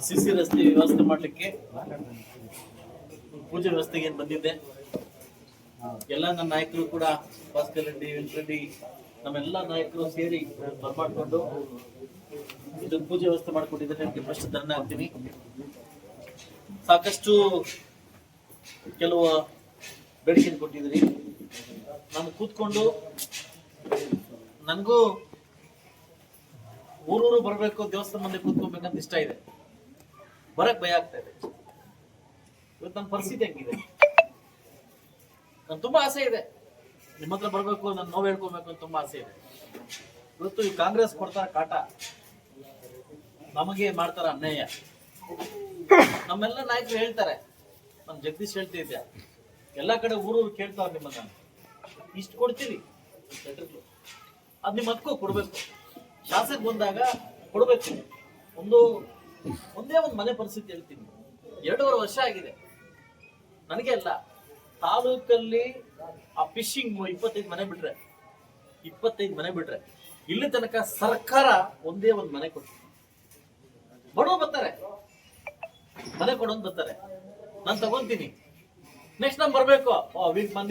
CC ರಸ್ತೆ ವ್ಯವಸ್ಥೆ ಮಾಡಲಿಕ್ಕೆ ಪೂಜೆ ವ್ಯವಸ್ಥೆಗೆ ಏನು ಬಂದಿದ್ದೆ. ಎಲ್ಲ ನನ್ನ ನಾಯಕರು ಕೂಡ ಭಾಸ್ಕರ್ ರೆಡ್ಡಿ, ವೆಂಕಟರೆಡ್ಡಿ, ನಮ್ಮೆಲ್ಲ ನಾಯಕರು ಸೇರಿ ಬರ್ಮಾಡ್ಕೊಂಡು ಇದು ಪೂಜೆ ವ್ಯವಸ್ಥೆ ಮಾಡ್ಕೊಂಡಿದ್ದಾರೆ. ನಿಮಗೆ ಫಸ್ಟ್ ಧನ್ಯ ಆಗ್ತೀನಿ. ಸಾಕಷ್ಟು ಕೆಲವು ಬೇಡಿಕೆ ಕೊಟ್ಟಿದ್ದೀರಿ. ನಾನು ಕೂತ್ಕೊಂಡು ನನಗೂ ಊರೂರು ಬರಬೇಕು, ದೇವಸ್ಥಾನ ಮುಂದೆ ಕೂತ್ಕೋಬೇಕಂತ ಇಷ್ಟ ಇದೆ. ಬರಕ್ ಭಯ ಆಗ್ತಾ ಇದೆ. ಇವತ್ತು ನನ್ನ ಪರಿಸ್ಥಿತಿ ಹೆಂಗಿದೆ, ನನ್ ತುಂಬಾ ಆಸೆ ಇದೆ. ನಿಮ್ಮ ಹತ್ರ ಬರ್ಬೇಕು, ನಾನು ನೋವು ಹೇಳ್ಕೊಬೇಕು ಅಂತ ತುಂಬಾ ಆಸೆ ಇದೆ. ಇವತ್ತು ಈ ಕಾಂಗ್ರೆಸ್ ಕೊಡ್ತಾರ ಕಾಟ, ನಮಗೆ ಮಾಡ್ತಾರ ಅನ್ಯಾಯ. ನಮ್ಮೆಲ್ಲ ನಾಯಕರು ಹೇಳ್ತಾರೆ, ನಾನು ಜಗದೀಶ್ ಹೇಳ್ತಿದ್ದೆ, ಎಲ್ಲಾ ಕಡೆ ಊರೂರು ಕೇಳ್ತಾವ ನಿಮ್ಮನ್ನ, ಇಷ್ಟು ಕೊಡ್ತೀವಿ, ಅದ್ ನಿಮ್ಮ ಹತ್ಕೋ ಕೊಡ್ಬೇಕು. ಶಾಸಕ ಬಂದಾಗ ಕೊಡ್ಬೇಕು. ಒಂದೇ ಒಂದು ಮನೆ ಪರಿಸ್ಥಿತಿ ಹೇಳ್ತೀನಿ. 2.5 ವರ್ಷ ಆಗಿದೆ. ನನಗೆ ಅಲ್ಲ, ತಾಲೂಕಲ್ಲಿ ಆ ಫಿಶಿಂಗ್ 25 ಮನೆ ಬಿಟ್ರೆ ಇಲ್ಲಿ ತನಕ ಸರ್ಕಾರ ಒಂದೇ ಒಂದು ಮನೆ ಕೊಟ್ಟು ಬಡವ ಬರ್ತಾರೆ, ಮನೆ ಕೊಡೋನ್ ಬರ್ತಾರೆ, ನಾನು ತಗೊಂತೀನಿ. ನೆಕ್ಸ್ಟ್ ನಾನು ಬರ್ಬೇಕು,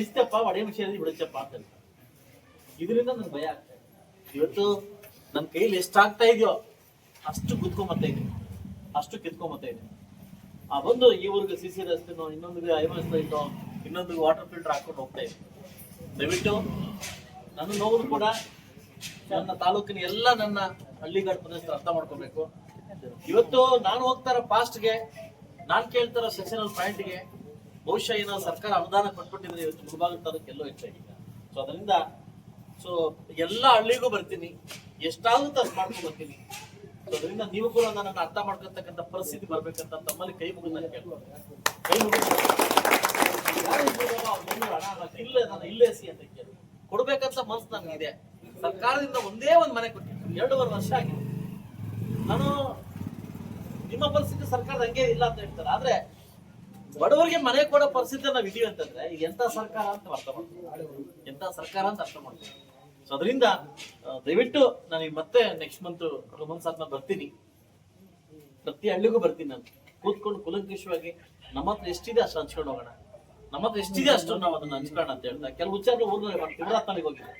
ನಿಸ್ತಪ್ಪ ಒಡೆಯ ವಿಷಯ ಬಿಡಚ್ಚಪ್ಪ ಅಂತ. ಇದರಿಂದ ನನ್ಗೆ ಭಯ ಆಗ್ತಾ ಇದೆ. ಇವತ್ತು ನನ್ನ ಕೈಲಿ ಎಷ್ಟಾಗ್ತಾ ಇದೆಯೋ ಅಷ್ಟು ಕಿತ್ಕೊಂಬತ್ತಾ ಇದೀನಿ, ಆ ಬಂದು ಈ ಊರಿಗೆ ಸಿಸಿ ರಸ್ತೆನೋ, ಇನ್ನೊಂದಿಗೆ ಐವಸ್ ಲೈಟೋ, ಇನ್ನೊಂದಿಗೆ ವಾಟರ್ ಫಿಲ್ಟರ್ ಹಾಕೊಂಡು ಹೋಗ್ತಾ ಇದ್ದೀನಿ. ದಯವಿಟ್ಟು ನನ್ನ ನೋವು ಕೂಡ ನನ್ನ ತಾಲೂಕಿನ ಎಲ್ಲ ನನ್ನ ಹಳ್ಳಿಗಾಡು ಪ್ರದೇಶದ ಅರ್ಥ ಮಾಡ್ಕೋಬೇಕು. ಇವತ್ತು ನಾನು ಹೋಗ್ತಾರ ಫಾಸ್ಟ್ಗೆ, ನಾನು ಕೇಳ್ತಾರ ಸೆಕ್ಷನಲ್ ಪಾಯಿಂಟ್ಗೆ, ಬಹುಶಃ ಏನೋ ಸರ್ಕಾರ ಅನುದಾನ ಕೊಟ್ಬಿಟ್ಟಿದ್ರೆ ಇವತ್ತು ಮುಳಬಾಗಿಲು ತಾಲೂಕು ಎಲ್ಲೋ ಹೆಚ್ಚಾಗಿದೆ. ಸೊ ಅದರಿಂದ ಎಲ್ಲ ಹಳ್ಳಿಗೂ ಬರ್ತೀನಿ, ಎಷ್ಟಾಗುತ್ತೆ ಅಷ್ಟು ಮಾಡ್ಕೊಂಡು ಬರ್ತೀನಿ. ಸೊ ಅದರಿಂದ ನೀವು ಕೂಡ ನನ್ನನ್ನು ಅರ್ಥ ಮಾಡ್ಕೊತಕ್ಕಂಥ ಪರಿಸ್ಥಿತಿ ಬರ್ಬೇಕಂತ ತಮ್ಮಲ್ಲಿ ಕೈ ಮುಗಿದು ನಾನು ಕೇಳ್ಬೋದು. ಇಲ್ಲೇ ಸಿ ಅಂತ ಕೇಳಿ ಕೊಡ್ಬೇಕಂತ ಮನಸ್ಸು ನನಗಿದೆ. ಸರ್ಕಾರದಿಂದ ಒಂದೇ ಒಂದು ಮನೆ ಕೊಟ್ಟಿದ್ದೀನಿ, 2.5 ವರ್ಷ ಆಗಿದೆ. ನಾನು ನಿಮ್ಮ ಪರಿಸ್ಥಿತಿ ಸರ್ಕಾರದ ಹಂಗೆ ಇಲ್ಲ ಅಂತ ಹೇಳ್ತಾರೆ, ಆದ್ರೆ ಬಡವರಿಗೆ ಮನೆ ಕೊಡೋ ಪರಿಸ್ಥಿತಿ ನಾವು ಇದೀವಿ ಅಂತಂದ್ರೆ ಈಗ ಎಂತ ಸರ್ಕಾರ ಅಂತ ಅರ್ಥ ಮಾಡ್ತೀವಿ. ಸೊ ಅದರಿಂದ ದಯವಿಟ್ಟು ನಾನು ಮತ್ತೆ ನೆಕ್ಸ್ಟ್ ಮಂತ್ ಆದ್ಮೇಲೆ ಬರ್ತೀನಿ, ಪ್ರತಿ ಹಳ್ಳಿಗೂ ಬರ್ತೀನಿ. ನಾನು ಕೂತ್ಕೊಂಡು ಕುಲಂಕಷವಾಗಿ ನಮ್ಮ ಹತ್ರ ಎಷ್ಟಿದೆ ಅಷ್ಟು ಹಂಚ್ಕೊಂಡು ಹೋಗೋಣ, ನಮ್ಮ ಹತ್ರ ಎಷ್ಟಿದೆ ಅಷ್ಟು ನಾವು ಅದನ್ನ ಹಂಚ್ಕೋಣ ಅಂತ ಹೇಳ್ತಾ ಕೆಲವು ವಿಚಾರ ಊರ್ನಲ್ಲಿ ತಿರುವರಾತ್ನಲ್ಲಿ ಹೋಗಿದ್ದೆ.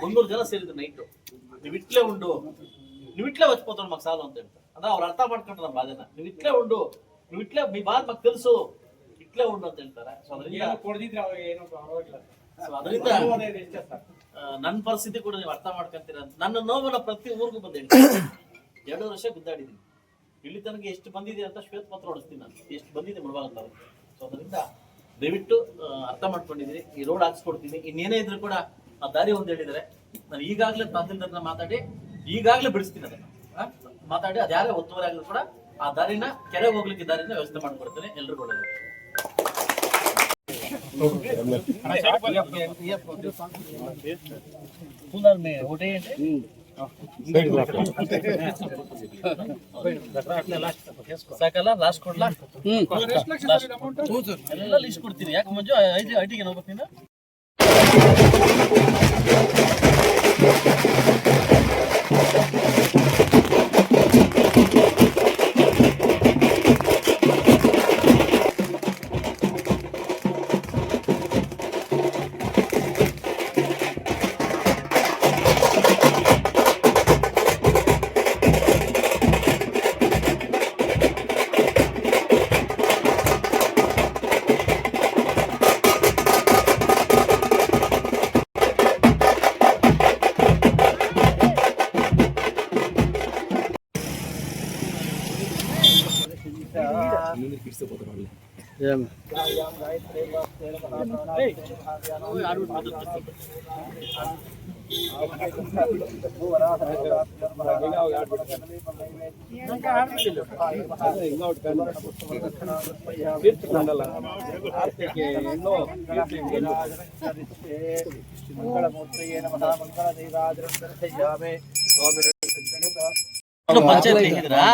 300 ಜನ ಸೇರಿದ್ರು ನೈಟು. ನೀವು ಇಟ್ಲೇ ಹಚ್ಕೋತಾರ ಮಗ ಸಾಲು ಅಂತ ಹೇಳ್ತಾರೆ. ಅದ ಅವ್ರು ಅರ್ಥ ಮಾಡ್ಕೊಂಡ್ರೆ ನಮ್ಮ ಬಾಧೆನ, ನೀವು ಇಟ್ಲೇ ನೀ ಬಾದ್ ಮಗ ತಿಳಿಸು, ಇಟ್ಲೇ ಉಂಡು ಅಂತ ಹೇಳ್ತಾರೆ. ಸೊ ಅದರಿಂದ ನನ್ನ ಪರಿಸ್ಥಿತಿ ಕೂಡ ನೀವು ಅರ್ಥ ಮಾಡ್ಕೊಂತೀರ. ನನ್ನ ನೋವನ್ನ ಪ್ರತಿ ಊರಿಗೂ ಬಂದು ಹೇಳ್ತೀನಿ. 2 ವರ್ಷ ಗುದ್ದಾಡಿದ್ದೀನಿ. ಇಲ್ಲಿ ತನಕ ಎಷ್ಟು ಬಂದಿದೆ ಅಂತ ಶ್ವೇತ ಪತ್ರ ಹೊಡಿಸ್ತೀನಿ ನಾನು, ಎಷ್ಟು ಬಂದಿದೆ ಮುಳಬಾಗಿಲು. ಸೊ ಅದರಿಂದ ದಯವಿಟ್ಟು ಅರ್ಥ ಮಾಡ್ಕೊಂಡಿದ್ದೀನಿ. ಈ ರೋಡ್ ಹಾಕ್ಸ್ಕೊಡ್ತೀನಿ. ಇನ್ನೇನೇ ಇದ್ರು ಕೂಡ ಆ ದಾರಿ ಒಂದು ಹೇಳಿದರೆ ನಾನು ಈಗಾಗಲೇ ತಹಸೀಲ್ದಾರ್ನ ಮಾತಾಡಿ ಈಗಾಗಲೇ ಬಿಡಿಸ್ತೀನಿ. ಅದನ್ನ ಮಾತಾಡಿ ಅದ್ಯಾರೇ ಒತ್ತುವರಿ ಆಗಿದ್ರು ಕೂಡ ಆ ದಾರಿನ ಕೆರೆಗೆ ಹೋಗ್ಲಿಕ್ಕೆ ದಾರಿನ ವ್ಯವಸ್ಥೆ ಮಾಡ್ಕೊಡ್ತೇನೆ. ಎಲ್ರಿಗೂ ಒಳ್ಳೆಯದು. ಸಾಕಲ್ಲ, ಲಾಸ್ಟ್ ಕೊಡ್ಲಾ? ಎಲ್ಲ ಲಿಸ್ಟ್ ಕೊಡ್ತೀನಿ. ಯಾಕೆ ಮಂಜು ಐಟಿಗೆ ಹೋಗ್ಬೇಕು ನೀನು? పంచాయతీ ఇదిరా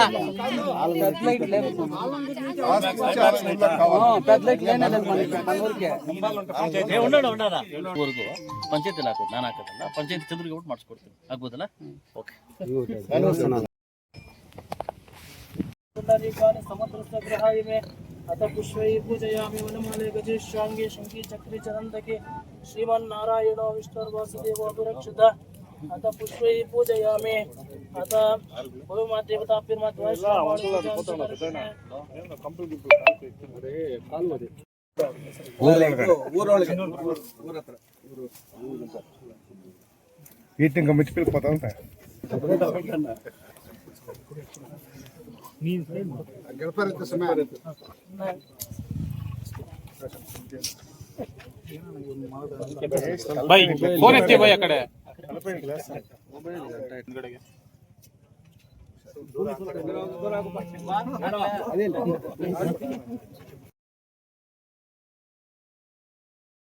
ఉన్నాడా ಊರಿಗೂ ಪಂಚಾಯತಿ ಹಾಕೋದು ನಾನು ಹಾಕೋದಲ್ಲ ಪಂಚಾಯತಿ ಚಂದ್ರಿಗೆ ಬಿಟ್ಟು ಮಾಡಿಸ್ಕೊಡ್ತೀನಿ ಆಗ್ಬೋದಲ್ಲ ಓಕೆ अथ पुष्पै पूजयामि वनमाले गजेश्वांगे शंकी चक्री चरंदके श्रीमन्नारायणो विष्णुर्वासुदेवो अभिरक्षित अथ पुष्पै पूजयामि अथ भूमा देवताभ्यर्मध्वै ఈటిని గమనించి పోతా ఉంటా ಫೋನ್ ಎತ್ತಿ ಬೈ ಆ ಕಡೆ